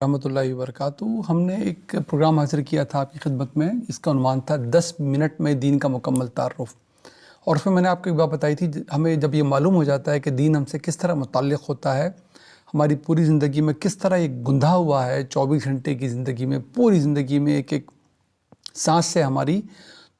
رحمۃ اللہ وبرکاتہ۔ ہم نے ایک پروگرام حاضر کیا تھا آپ کی خدمت میں، اس کا عنوان تھا 10 منٹ میں دین کا مکمل تعارف، اور اس میں نے آپ کو ایک بات بتائی تھی، ہمیں جب یہ معلوم ہو جاتا ہے کہ دین ہم سے کس طرح متعلق ہوتا ہے، ہماری پوری زندگی میں کس طرح یہ گندھا ہوا ہے، 24 گھنٹے کی زندگی میں، پوری زندگی میں ایک ایک سانس سے ہماری،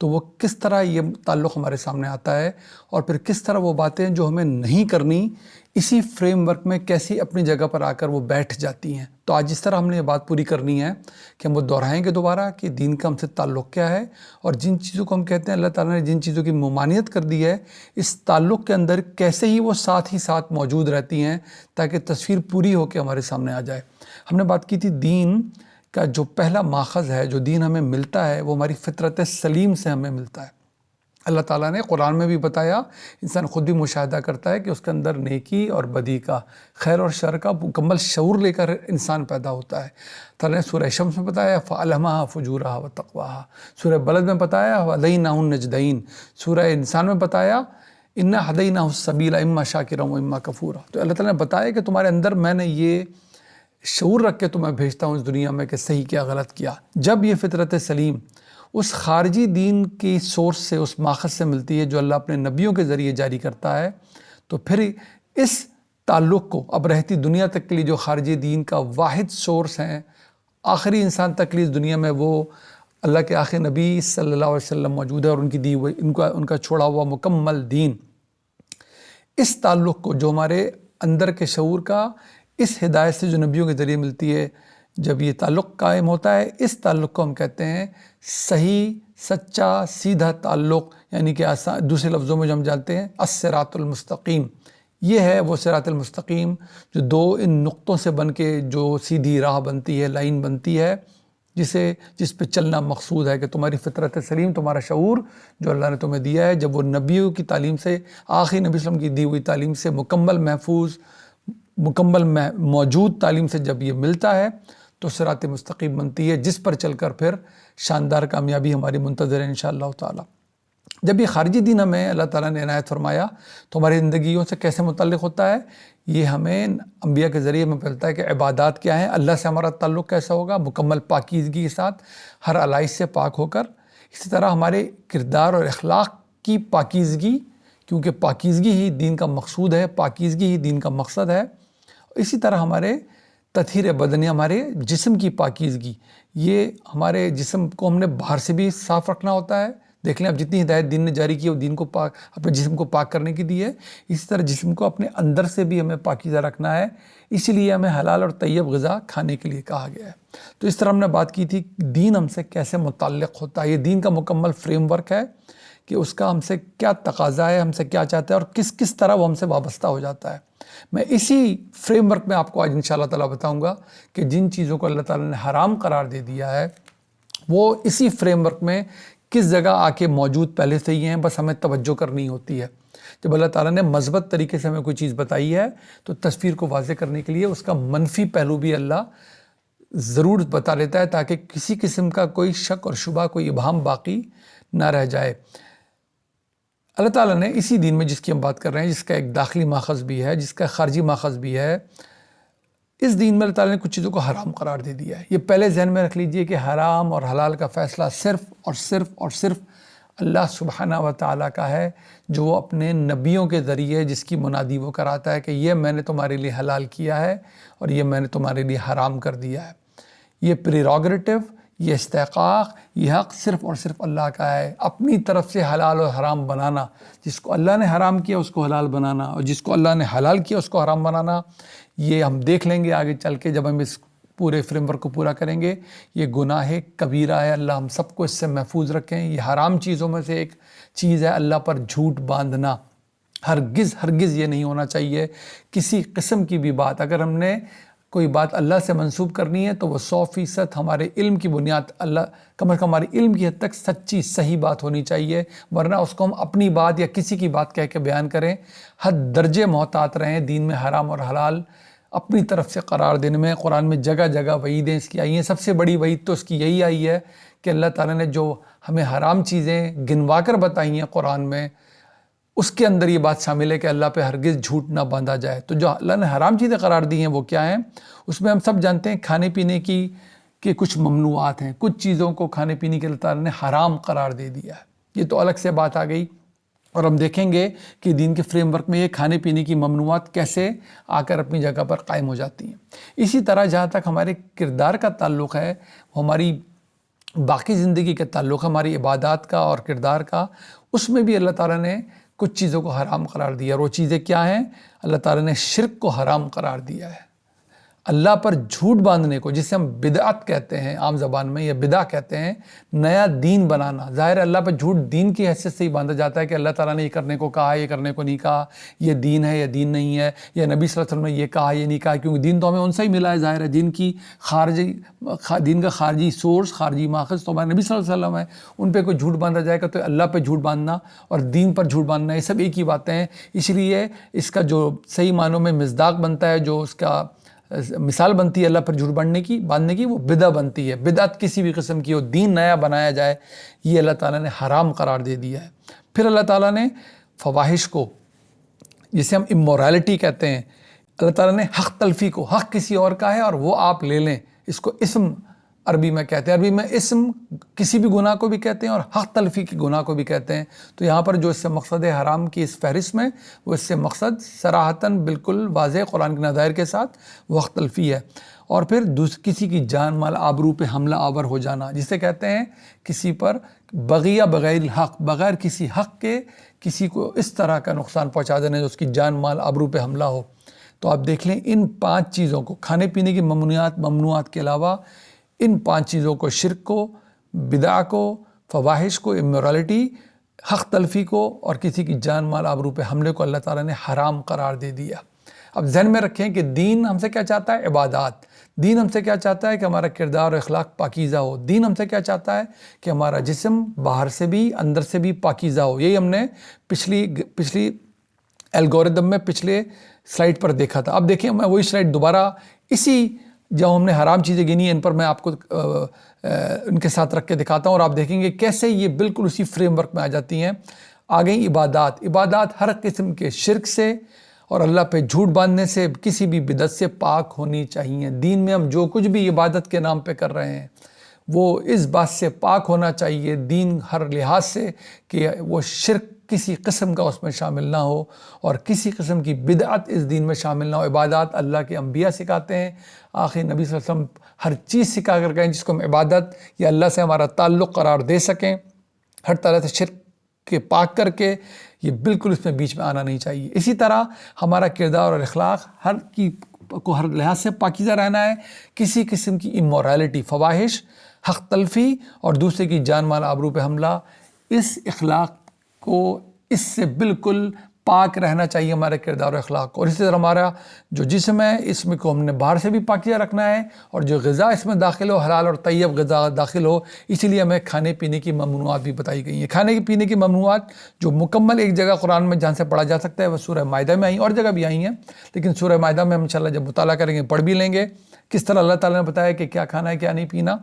تو وہ کس طرح یہ تعلق ہمارے سامنے آتا ہے، اور پھر کس طرح وہ باتیں جو ہمیں نہیں کرنی اسی فریم ورک میں کیسی اپنی جگہ پر آ کر وہ بیٹھ جاتی ہیں۔ تو آج اس طرح ہم نے یہ بات پوری کرنی ہے کہ ہم وہ دہرائیں گے دوبارہ کہ دین کا ہم سے تعلق کیا ہے، اور جن چیزوں کو ہم کہتے ہیں اللہ تعالیٰ نے جن چیزوں کی ممانعت کر دی ہے، اس تعلق کے اندر کیسے ہی وہ ساتھ ہی ساتھ موجود رہتی ہیں تاکہ تصویر پوری ہو کے ہمارے سامنے آ جائے۔ ہم نے بات کی تھی دین کا جو پہلا ماخذ ہے، جو دین ہمیں ملتا ہے، وہ ہماری فطرت سلیم سے ہمیں ملتا ہے۔ اللہ تعالیٰ نے قرآن میں بھی بتایا، انسان خود بھی مشاہدہ کرتا ہے کہ اس کے اندر نیکی اور بدی کا، خیر اور شر کا مکمل شعور لے کر انسان پیدا ہوتا ہے۔ تعالیٰ نے سورہ شمس میں بتایا فَأَلْهَمَهَا فُجُورَهَا وَتَقْوَاهَا، سورہ بلد میں بتایا وَهَدَيْنَاهُ النَّجْدَيْنِ، سورہ انسان میں بتایا إِنَّا هَدَيْنَاهُ السَّبِيلَ إِمَّا شَاكِرًا وَإِمَّا كَفُورًا۔ تو اللہ تعالیٰ نے بتایا کہ تمہارے اندر میں نے یہ شعور رکھ کے تمہیں بھیجتا ہوں اس دنیا میں کہ صحیح کیا غلط کیا۔ جب یہ فطرت سلیم اس خارجی دین کی سورس سے، اس ماخذ سے ملتی ہے جو اللہ اپنے نبیوں کے ذریعے جاری کرتا ہے، تو پھر اس تعلق کو اب رہتی دنیا تک کے لیے جو خارجی دین کا واحد سورس ہیں، آخری انسان تک کے لیے اس دنیا میں وہ اللہ کے آخری نبی صلی اللہ علیہ وسلم موجود ہے، اور ان کی دی ہوئی ان کا چھوڑا ہوا مکمل دین، اس تعلق کو جو ہمارے اندر کے شعور کا اس ہدایت سے جو نبیوں کے ذریعے ملتی ہے، جب یہ تعلق قائم ہوتا ہے، اس تعلق کو ہم کہتے ہیں صحیح، سچا، سیدھا تعلق، یعنی کہ دوسرے لفظوں میں جو ہم جانتے ہیں الصراط المستقیم۔ یہ ہے وہ صراط المستقیم جو دو ان نقطوں سے بن کے جو سیدھی راہ بنتی ہے، لائن بنتی ہے، جس پہ چلنا مقصود ہے کہ تمہاری فطرت سلیم، تمہارا شعور جو اللہ نے تمہیں دیا ہے، جب وہ نبیوں کی تعلیم سے، آخری نبی صلی اللہ علیہ وسلم کی دی ہوئی تعلیم سے مکمل محفوظ، مکمل موجود تعلیم سے جب یہ ملتا ہے تو صراط مستقیم بنتی ہے، جس پر چل کر پھر شاندار کامیابی ہماری منتظر ہے انشاءاللہ تعالی۔ جب یہ خارجی دین ہمیں اللہ تعالیٰ نے عنایت فرمایا تو ہماری زندگیوں سے کیسے متعلق ہوتا ہے، یہ ہمیں انبیاء کے ذریعے ہمیں ملتا ہے کہ عبادات کیا ہیں، اللہ سے ہمارا تعلق کیسا ہوگا، مکمل پاکیزگی کے ساتھ، ہر علائش سے پاک ہو کر۔ اسی طرح ہمارے کردار اور اخلاق کی پاکیزگی، کیونکہ پاکیزگی ہی دین کا مقصود ہے، پاکیزگی ہی دین کا مقصد ہے۔ اسی طرح ہمارے تطہیر بدنی، ہمارے جسم کی پاکیزگی، یہ ہمارے جسم کو ہم نے باہر سے بھی صاف رکھنا ہوتا ہے۔ دیکھ لیں اب جتنی ہدایت دین نے جاری کی ہے وہ دین کو پاک، اپنے جسم کو پاک کرنے کی دی ہے، اسی طرح جسم کو اپنے اندر سے بھی ہمیں پاکیزہ رکھنا ہے، اسی لیے ہمیں حلال اور طیب غذا کھانے کے لیے کہا گیا ہے۔ تو اس طرح ہم نے بات کی تھی دین ہم سے کیسے متعلق ہوتا ہے، یہ دین کا مکمل فریم ورک ہے کہ اس کا ہم سے کیا تقاضا ہے، ہم سے کیا چاہتا ہے، اور کس کس طرح وہ ہم سے وابستہ ہو جاتا ہے۔ میں اسی فریم ورک میں آپ کو آج انشاءاللہ تعالیٰ بتاؤں گا کہ جن چیزوں کو اللہ تعالیٰ نے حرام قرار دے دیا ہے، وہ اسی فریم ورک میں کس جگہ آ کے موجود پہلے سے ہی ہیں، بس ہمیں توجہ کرنی ہوتی ہے۔ جب اللہ تعالیٰ نے مثبت طریقے سے ہمیں کوئی چیز بتائی ہے تو تصویر کو واضح کرنے کے لیے اس کا منفی پہلو بھی اللہ ضرور بتا لیتا ہے، تاکہ کسی قسم کا کوئی شک اور شبہ، کوئی ابہام باقی نہ رہ جائے۔ اللہ تعالیٰ نے اسی دین میں جس کی ہم بات کر رہے ہیں، جس کا ایک داخلی ماخذ بھی ہے، جس کا خارجی ماخذ بھی ہے، اس دین میں اللہ تعالیٰ نے کچھ چیزوں کو حرام قرار دے دیا ہے۔ یہ پہلے ذہن میں رکھ لیجئے کہ حرام اور حلال کا فیصلہ صرف اور صرف اور صرف اللہ سبحانہ و تعالیٰ کا ہے، جو وہ اپنے نبیوں کے ذریعے جس کی منادی وہ کراتا ہے کہ یہ میں نے تمہارے لیے حلال کیا ہے اور یہ میں نے تمہارے لیے حرام کر دیا ہے۔ یہ پریروگیٹو، یہ استحقاق، یہ حق صرف اور صرف اللہ کا ہے۔ اپنی طرف سے حلال اور حرام بنانا، جس کو اللہ نے حرام کیا اس کو حلال بنانا، اور جس کو اللہ نے حلال کیا اس کو حرام بنانا، یہ ہم دیکھ لیں گے آگے چل کے جب ہم اس پورے فریم ورک کو پورا کریں گے۔ یہ گناہ کبیرہ ہے، اللہ ہم سب کو اس سے محفوظ رکھیں۔ یہ حرام چیزوں میں سے ایک چیز ہے اللہ پر جھوٹ باندھنا۔ ہرگز ہرگز یہ نہیں ہونا چاہیے کسی قسم کی بھی بات، اگر ہم نے کوئی بات اللہ سے منسوب کرنی ہے تو وہ 100% ہمارے علم کی بنیاد، اللہ کم از کم ہمارے علم کی حد تک سچی صحیح بات ہونی چاہیے، ورنہ اس کو ہم اپنی بات یا کسی کی بات کہہ کے بیان کریں۔ حد درجے محتاط رہیں دین میں حرام اور حلال اپنی طرف سے قرار دینے میں۔ قرآن میں جگہ جگہ وعیدیں اس کی آئی ہیں، سب سے بڑی وعید تو اس کی یہی آئی ہے کہ اللہ تعالیٰ نے جو ہمیں حرام چیزیں گنوا کر بتائی ہیں قرآن میں، اس کے اندر یہ بات شامل ہے کہ اللہ پہ ہرگز جھوٹ نہ باندھا جائے۔ تو جو اللہ نے حرام چیزیں قرار دی ہیں وہ کیا ہیں؟ اس میں ہم سب جانتے ہیں کھانے پینے کی کہ کچھ ممنوعات ہیں، کچھ چیزوں کو کھانے پینے کے اللہ تعالیٰ نے حرام قرار دے دیا ہے۔ یہ تو الگ سے بات آ گئی، اور ہم دیکھیں گے کہ دین کے فریم ورک میں یہ کھانے پینے کی ممنوعات کیسے آ کر اپنی جگہ پر قائم ہو جاتی ہیں۔ اسی طرح جہاں تک ہمارے کردار کا تعلق ہے، ہماری باقی زندگی کا تعلق ہے، ہماری عبادات کا اور کردار کا، اس میں بھی اللہ تعالیٰ نے کچھ چیزوں کو حرام قرار دیا، اور وہ چیزیں کیا ہیں؟ اللہ تعالیٰ نے شرک کو حرام قرار دیا ہے۔ اللہ پر جھوٹ باندھنے کو، جسے ہم بدعت کہتے ہیں عام زبان میں، یا بدعہ کہتے ہیں، نیا دین بنانا۔ ظاہر ہے اللہ پر جھوٹ دین کی حیثیت سے ہی باندھا جاتا ہے کہ اللہ تعالیٰ نے یہ کرنے کو کہا، یہ کرنے کو نہیں کہا، یہ دین ہے یا دین نہیں ہے، یا نبی صلی اللہ علیہ وسلم نے یہ کہا یہ نہیں کہا، کیونکہ دین تو ہمیں ان سے ہی ملا ہے۔ ظاہر ہے دین کا خارجی سورس، خارجی ماخذ تو ہمارے نبی صلی اللہ علیہ وسلم ہے، ان پہ کوئی جھوٹ باندھا جائے گا تو اللہ پہ جھوٹ باندھنا اور دین پر جھوٹ باندھنا یہ سب ایک ہی باتیں ہیں۔ اس لیے اس کا جو صحیح معنوں میں مصداق بنتا ہے، جو اس کا مثال بنتی ہے اللہ پر جھوٹ باندھنے کی، وہ بدعت بنتی ہے۔ بدعت کسی بھی قسم کی ہو، دین نیا بنایا جائے، یہ اللہ تعالیٰ نے حرام قرار دے دیا ہے۔ پھر اللہ تعالیٰ نے فواحش کو، جسے ہم امورالٹی کہتے ہیں، اللہ تعالیٰ نے حق تلفی کو، حق کسی اور کا ہے اور وہ آپ لے لیں، اس کو اسم عربی میں کہتے ہیں۔ عربی میں اسم کسی بھی گناہ کو بھی کہتے ہیں اور حق تلفی کے گناہ کو بھی کہتے ہیں۔ تو یہاں پر جو اس سے مقصد ہے حرام کی اس فہرست میں، وہ اس سے مقصد صراحتاً بالکل واضح قرآن کے نظائر کے ساتھ وہ حق تلفی ہے۔ اور پھر کسی کی جان مال آبرو پہ حملہ آور ہو جانا، جسے کہتے ہیں کسی پر بغیہ بغیر الحق، بغیر کسی حق کے کسی کو اس طرح کا نقصان پہنچا دینا جو اس کی جان مال آبرو پہ حملہ ہو۔ تو آپ دیکھ لیں ان 5 چیزوں کو، کھانے پینے کی ممنوعات کے علاوہ ان 5 چیزوں کو، شرک کو، بدعہ کو، فواحش کو، امورالٹی، حق تلفی کو اور کسی کی جان مال آبرو پہ حملے کو اللہ تعالیٰ نے حرام قرار دے دیا۔ اب ذہن میں رکھیں کہ دین ہم سے کیا چاہتا ہے؟ عبادات۔ دین ہم سے کیا چاہتا ہے؟ کہ ہمارا کردار اور اخلاق پاکیزہ ہو۔ دین ہم سے کیا چاہتا ہے؟ کہ ہمارا جسم باہر سے بھی اندر سے بھی پاکیزہ ہو۔ یہی ہم نے پچھلی الگوریدم میں پچھلے سلائیڈ پر دیکھا تھا۔ اب دیکھیں میں وہی سلائیڈ دوبارہ اسی جو ہم نے حرام چیزیں گنی ہیں ان پر میں آپ کو ان کے ساتھ رکھ کے دکھاتا ہوں، اور آپ دیکھیں گے کیسے یہ بالکل اسی فریم ورک میں آ جاتی ہیں۔ آ گئی عبادات۔ عبادات ہر قسم کے شرک سے اور اللہ پہ جھوٹ باندھنے سے، کسی بھی بدعت سے پاک ہونی چاہیے۔ دین میں ہم جو کچھ بھی عبادت کے نام پہ کر رہے ہیں وہ اس بات سے پاک ہونا چاہیے، دین ہر لحاظ سے، کہ وہ شرک کسی قسم کا اس میں شامل نہ ہو اور کسی قسم کی بدعت اس دین میں شامل نہ ہو۔ عبادات اللہ کے انبیاء سکھاتے ہیں، آخر نبی صلی اللہ علیہ وسلم ہر چیز سکھا کر گئے جس کو ہم عبادت یا اللہ سے ہمارا تعلق قرار دے سکیں، ہر طرح سے شرک کے پاک کر کے، یہ بالکل اس میں بیچ میں آنا نہیں چاہیے۔ اسی طرح ہمارا کردار اور اخلاق ہر لحاظ سے پاکیزہ رہنا ہے، کسی قسم کی امورالٹی، فواحش، حق تلفی اور دوسرے کی جان مال آبرو پہ حملہ، اس اخلاق کو، اس سے بالکل پاک رہنا چاہیے ہمارے کردار و اخلاق کو۔ اور اسی طرح ہمارا جو جسم ہے، اس میں کو ہم نے باہر سے بھی پاکیزہ رکھنا ہے، اور جو غذا اس میں داخل ہو حلال اور طیب غذا داخل ہو۔ اسی لیے ہمیں کھانے پینے کی ممنوعات بھی بتائی گئی ہیں۔ کھانے پینے کی ممنوعات جو مکمل ایک جگہ قرآن میں جہاں سے پڑھا جا سکتا ہے وہ سورہ مائدہ میں آئی، اور جگہ بھی آئی ہیں، لیکن سورہ مائدہ میں ہم انشاءاللہ جب مطالعہ کریں گے پڑھ بھی لیں گے کس طرح اللہ تعالیٰ نے بتایا کہ کیا کھانا ہے، کیا نہیں پینا،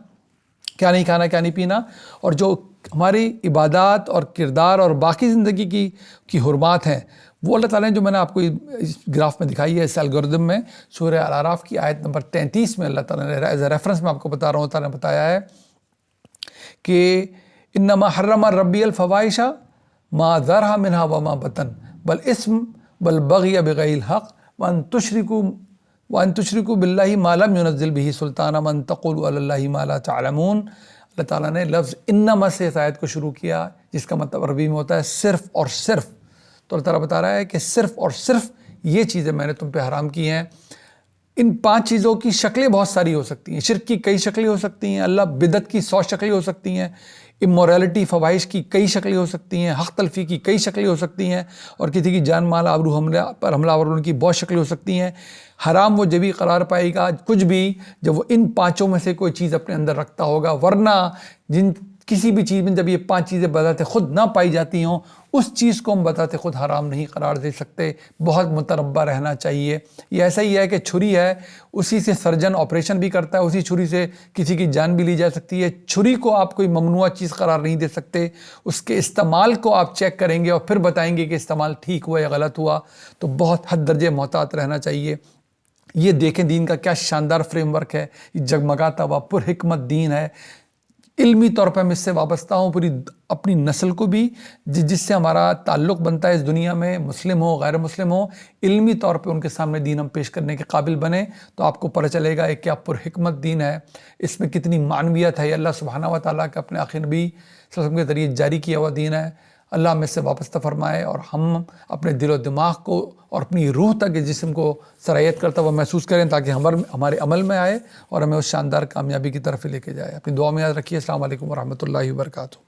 کیا نہیں کھانا، کیا نہیں پینا۔ اور جو ہماری عبادات اور کردار اور باقی زندگی کی حرمات ہیں، وہ اللہ تعالیٰ نے، جو میں نے آپ کو اس گراف میں دکھائی ہے، اس الگوریدم میں، سورہ الاعراف کی آیت نمبر 33 میں اللہ تعالیٰ نے ایز اے ریفرنس میں آپ کو بتا رہا ہوں، تعالیٰ نے بتایا ہے کہ انما حرم ربی الفواحش ما ظہر منہا وما بطن بالاسم بالبغی بغیر الحق وان تشرکوا باللہ ما لم ينزل به سلطانا وان تقولوا علی اللہ ما لا تعلمون۔ اللہ تعالیٰ نے لفظ انما سے اس آیت کو شروع کیا، جس کا مطلب عربی میں ہوتا ہے صرف اور صرف۔ تو اللہ تعالیٰ بتا رہا ہے کہ صرف اور صرف یہ چیزیں میں نے تم پہ حرام کی ہیں۔ ان 5 چیزوں کی شکلیں بہت ساری ہو سکتی ہیں، شرک کی کئی شکلیں ہو سکتی ہیں، اللہ بدعت کی 100 شکلیں ہو سکتی ہیں، امورالٹی، فواحش کی کئی شکلیں ہو سکتی ہیں، حق تلفی کی کئی شکلیں ہو سکتی ہیں، اور کسی کی جان مال آبرو پر حملہ آور کی بہت شکلیں ہو سکتی ہیں۔ حرام وہ جبھی قرار پائے گا کچھ بھی جب وہ ان 5 میں سے کوئی چیز اپنے اندر رکھتا ہوگا، ورنہ جن کسی بھی چیز میں جب یہ 5 چیزیں بذات خود نہ پائی جاتی ہوں، اس چیز کو ہم بذات خود حرام نہیں قرار دے سکتے، بہت متربع رہنا چاہیے۔ یہ ایسا ہی ہے کہ چھری ہے، اسی سے سرجن آپریشن بھی کرتا ہے، اسی چھری سے کسی کی جان بھی لی جا سکتی ہے۔ چھری کو آپ کوئی ممنوع چیز قرار نہیں دے سکتے، اس کے استعمال کو آپ چیک کریں گے اور پھر بتائیں گے کہ استعمال ٹھیک ہوا یا غلط ہوا۔ تو بہت حد درجے محتاط رہنا چاہیے۔ یہ دیکھیں دین کا کیا شاندار فریم ورک ہے، یہ جگمگاتا ہوا پر حکمت دین ہے۔ علمی طور پہ میں اس سے وابستہ ہوں، پوری اپنی نسل کو بھی، جس سے ہمارا تعلق بنتا ہے اس دنیا میں، مسلم ہو غیر مسلم ہو، علمی طور پہ ان کے سامنے دین ہم پیش کرنے کے قابل بنے تو آپ کو پتہ چلے گا کہ کیا پر حکمت دین ہے، اس میں کتنی معنویت ہے، یہ اللہ سبحانہ و تعالیٰ کا اپنے آخر نبی صلی اللہ علیہ وسلم کے ذریعے جاری کیا ہوا دین ہے۔ اللہ ہمیں اس سے وابستہ فرمائے اور ہم اپنے دل و دماغ کو اور اپنی روح تک اس جسم کو سرایت کرتا ہوا محسوس کریں، تاکہ ہمارے عمل میں آئے اور ہمیں اس شاندار کامیابی کی طرف لے کے جائے۔ اپنی دعا میں یاد رکھیے۔ السلام علیکم ورحمۃ اللہ وبرکاتہ۔